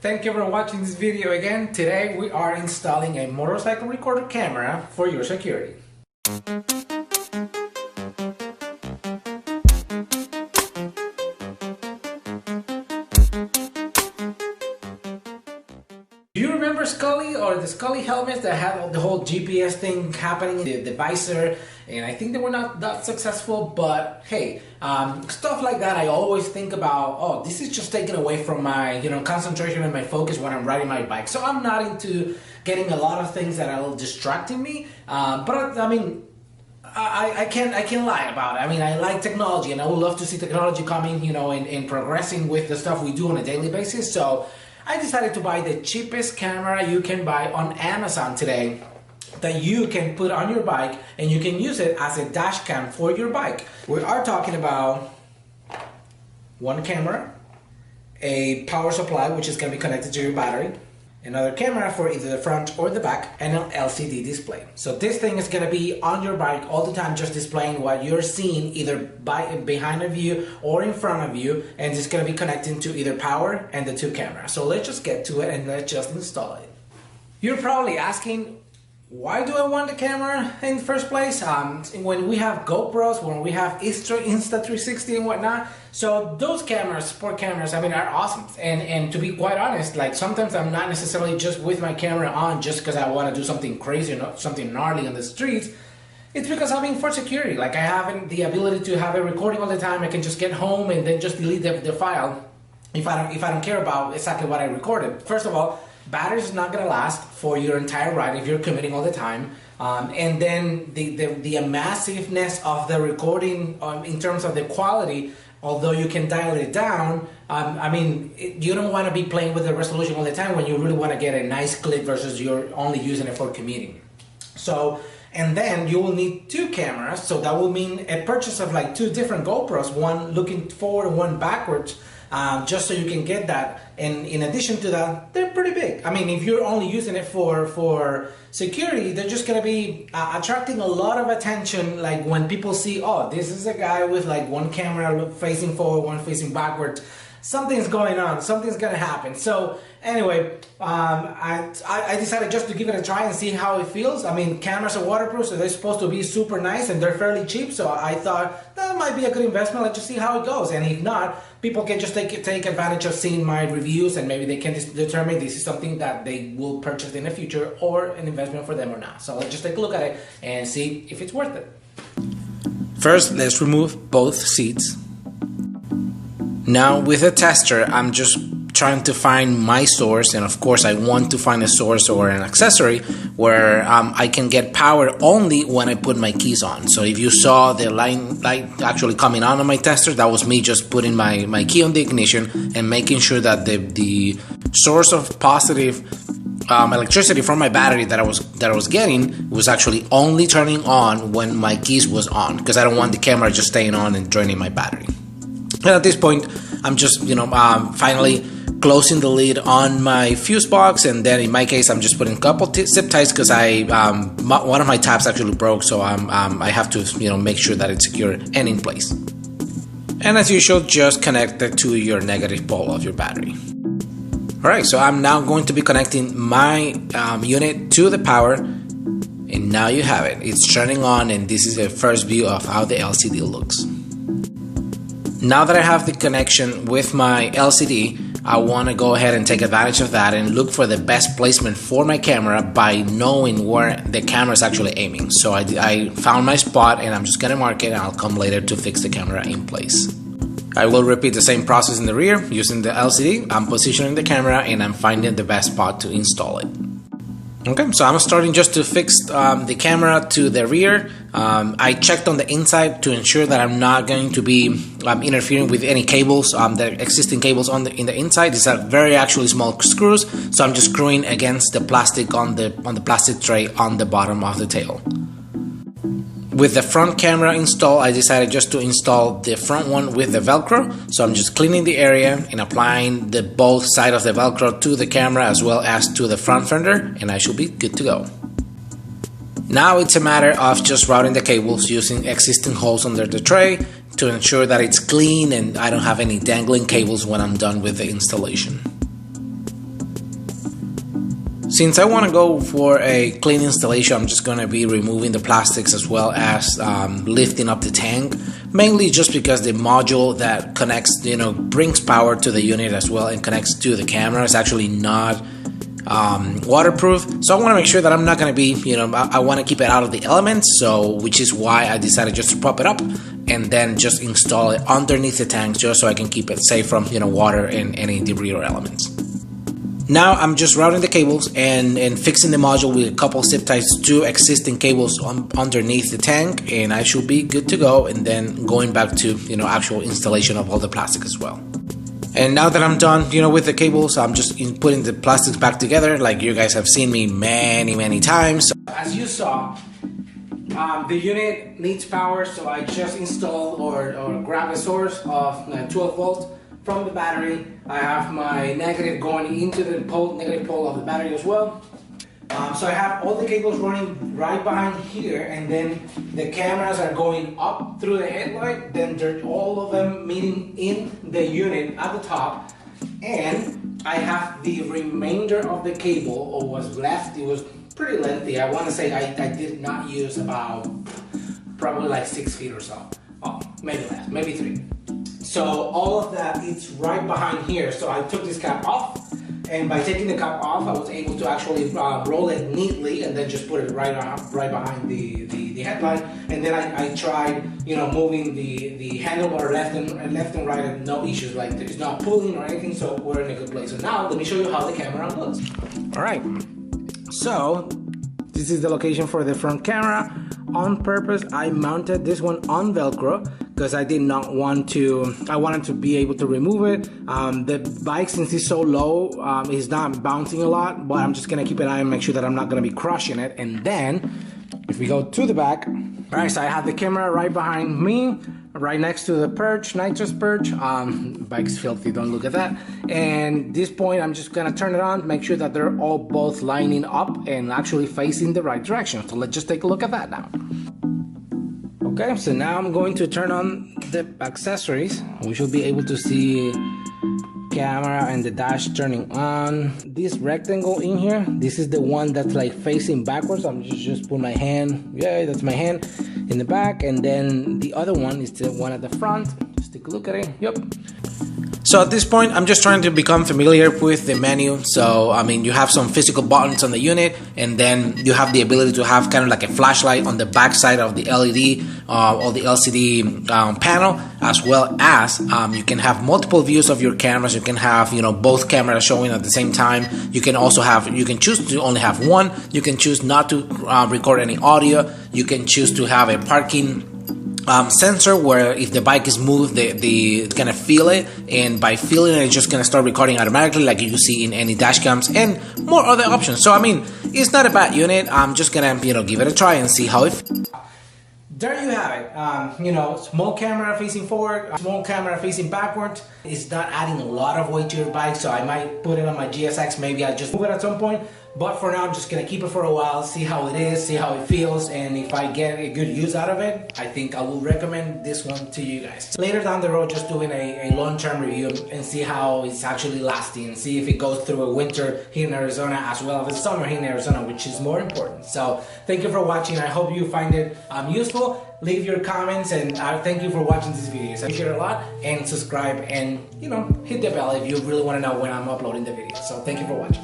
Thank you for watching this video again. Today we are installing a motorcycle recorder camera for your security. Do you remember Scully or the Scully helmets that had the whole GPS thing happening in the visor? And I think they were not that successful, but hey, stuff like that I always think about, oh, this is just taking away from my concentration and my focus when I'm riding my bike. So I'm not into getting a lot of things that are distracting me, but I mean, I can't lie about it. I mean, I like technology and I would love to see technology coming, and progressing with the stuff we do on a daily basis. So I decided to buy the cheapest camera you can buy on Amazon today that you can put on your bike and you can use it as a dash cam for your bike. We are talking about one camera, a power supply which is going to be connected to your battery, another camera for either the front or the back, and an LCD display. So this thing is going to be on your bike all the time, just displaying what you're seeing either behind of you or in front of you, and it's going to be connecting to either power and the two cameras. So let's just get to it and let's just install it. You're probably asking, why do I want the camera in the first place? When we have GoPros, when we have Insta360 and whatnot, so those cameras, sport cameras, I mean, are awesome. And to be quite honest, like sometimes I'm not necessarily just with my camera on just because I want to do something crazy or something gnarly on the streets. It's because I mean, for security, like I have the ability to have it recording all the time. I can just get home and then just delete the file if I don't care about exactly what I recorded. First of all, battery is not going to last for your entire ride if you're commuting all the time. And then the massiveness of the recording in terms of the quality, although you can dial it down, I mean, you don't want to be playing with the resolution all the time when you really want to get a nice clip versus you're only using it for commuting. So, and then you will need two cameras, so that will mean a purchase of like two different GoPros, one looking forward and one backwards. Just so you can get that, and in addition to that, they're pretty big. I mean, if you're only using it for security, they're just gonna be attracting a lot of attention. Like when people see, oh, this is a guy with like one camera facing forward, one facing backwards. Something's going on. Something's gonna happen. So anyway, I decided just to give it a try and see how it feels. I mean, cameras are waterproof, so they're supposed to be super nice and they're fairly cheap. So I thought that might be a good investment. Let's just see how it goes. And if not, people can just take advantage of seeing my reviews and maybe they can determine this is something that they will purchase in the future or an investment for them or not. So let's just take a look at it and see if it's worth it. First, let's remove both seats. Now with a tester, I'm just trying to find my source, and of course I want to find a source or an accessory where I can get power only when I put my keys on. So if you saw the light actually coming on my tester, that was me just putting my key on the ignition and making sure that the source of positive electricity from my battery that I was getting was actually only turning on when my keys was on, because I don't want the camera just staying on and draining my battery. And at this point, I'm just, finally closing the lid on my fuse box, and then in my case, I'm just putting a couple zip ties because one of my tabs actually broke, so I have to, make sure that it's secure and in place. And as usual, just connect it to your negative pole of your battery. All right, so I'm now going to be connecting my unit to the power, and now you have it. It's turning on, and this is the first view of how the LCD looks. Now that I have the connection with my LCD, I want to go ahead and take advantage of that and look for the best placement for my camera by knowing where the camera is actually aiming. So I found my spot and I'm just going to mark it, and I'll come later to fix the camera in place. I will repeat the same process in the rear. Using the LCD, I'm positioning the camera and I'm finding the best spot to install it. Okay, so I'm starting just to fix the camera to the rear. I checked on the inside to ensure that I'm not going to be interfering with any cables, the existing cables in the inside. These are very actually small screws, so I'm just screwing against the plastic on the plastic tray on the bottom of the tail. With the front camera installed, I decided just to install the front one with the Velcro. So I'm just cleaning the area and applying the both side of the Velcro to the camera as well as to the front fender, and I should be good to go. Now it's a matter of just routing the cables using existing holes under the tray to ensure that it's clean and I don't have any dangling cables when I'm done with the installation. Since I want to go for a clean installation, I'm just going to be removing the plastics as well as lifting up the tank, mainly just because the module that connects, brings power to the unit as well and connects to the camera is actually not waterproof. So I want to make sure that I'm not going to be, I want to keep it out of the elements, so which is why I decided just to prop it up and then just install it underneath the tank just so I can keep it safe from, water and any debris or elements. Now I'm just routing the cables and fixing the module with a couple zip ties to existing cables underneath the tank, and I should be good to go, and then going back to actual installation of all the plastic as well. And now that I'm done with the cables, I'm just putting the plastics back together like you guys have seen me many times. As you saw, the unit needs power, so I just installed or grabbed a source of 12 volts from the battery. I have my negative going into the negative pole of the battery as well. So I have all the cables running right behind here, and then the cameras are going up through the headlight, then they're all of them meeting in the unit at the top, and I have the remainder of the cable, or was left. It was pretty lengthy. I want to say I did not use about probably like 6 feet or so. Oh, maybe less, maybe 3. So all of that, it's right behind here. So I took this cap off, and by taking the cap off, I was able to actually roll it neatly and then just put it right behind the headlight. And then I tried, moving the handlebar left and right, and no issues. Like it's not pulling or anything, so we're in a good place. So now let me show you how the camera looks. All right. So this is the location for the front camera. On purpose, I mounted this one on Velcro because I did not want to, I wanted to be able to remove it. The bike, since it's so low, is not bouncing a lot, but I'm just gonna keep an eye and make sure that I'm not gonna be crushing it. And then, if we go to the back, all right, so I have the camera right behind me, right next to the perch, nitrous perch. Bike's filthy, don't look at that. And this point, I'm just gonna turn it on, make sure that they're all both lining up and actually facing the right direction. So let's just take a look at that now. Okay, so now I'm going to turn on the accessories. We should be able to see camera and the dash turning on. This rectangle in here, this is the one that's like facing backwards. I'm just put my hand, yeah, that's my hand in the back, and then the other one is the one at the front. Just take a look at it. Yep. So at this point, I'm just trying to become familiar with the menu. So, I mean, you have some physical buttons on the unit, and then you have the ability to have kind of like a flashlight on the back side of the LED or the LCD panel, as well as you can have multiple views of your cameras. You can have, both cameras showing at the same time. You can also have, you can choose to only have one. You can choose not to record any audio. You can choose to have a parking sensor where if the bike is moved, it's gonna feel it, and by feeling it, it's just gonna start recording automatically like you see in any dash cams, and more other options. So I mean, it's not a bad unit. I'm just gonna give it a try and see how it feels. There you have it. Small camera facing forward, small camera facing backward. It's not adding a lot of weight to your bike, so I might put it on my GSX. Maybe I just move it at some point. But for now, I'm just gonna keep it for a while, see how it is, see how it feels, and if I get a good use out of it, I think I will recommend this one to you guys. Later down the road, just doing a long-term review and see how it's actually lasting, see if it goes through a winter here in Arizona as well as a summer here in Arizona, which is more important. So thank you for watching. I hope you find it useful. Leave your comments, and thank you for watching this video. I appreciate it a lot, and subscribe, and hit the bell if you really want to know when I'm uploading the video. So thank you for watching.